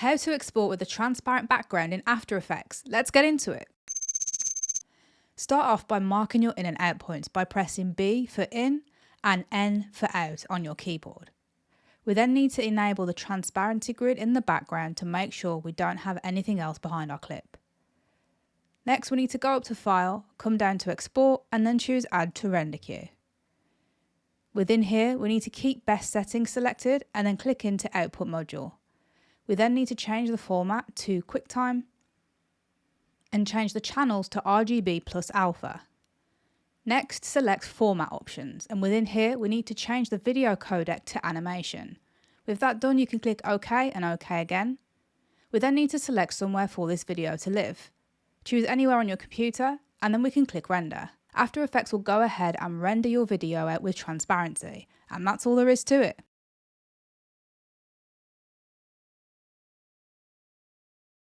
How to export with a transparent background in After Effects. Let's get into it. Start off by marking your in and out points by pressing B for in and N for out on your keyboard. We then need to enable the transparency grid in the background to make sure we don't have anything else behind our clip. Next, we need to go up to File, come down to Export and then choose Add to Render Queue. Within here, we need to keep Best Settings selected and then click into Output Module. We then need to change the format to QuickTime and change the channels to RGB plus Alpha. Next, select Format options, and within here we need to change the video codec to animation. With that done, you can click OK and OK again. We then need to select somewhere for this video to live. Choose anywhere on your computer and then we can click Render. After Effects will go ahead and render your video out with transparency, and that's all there is to it.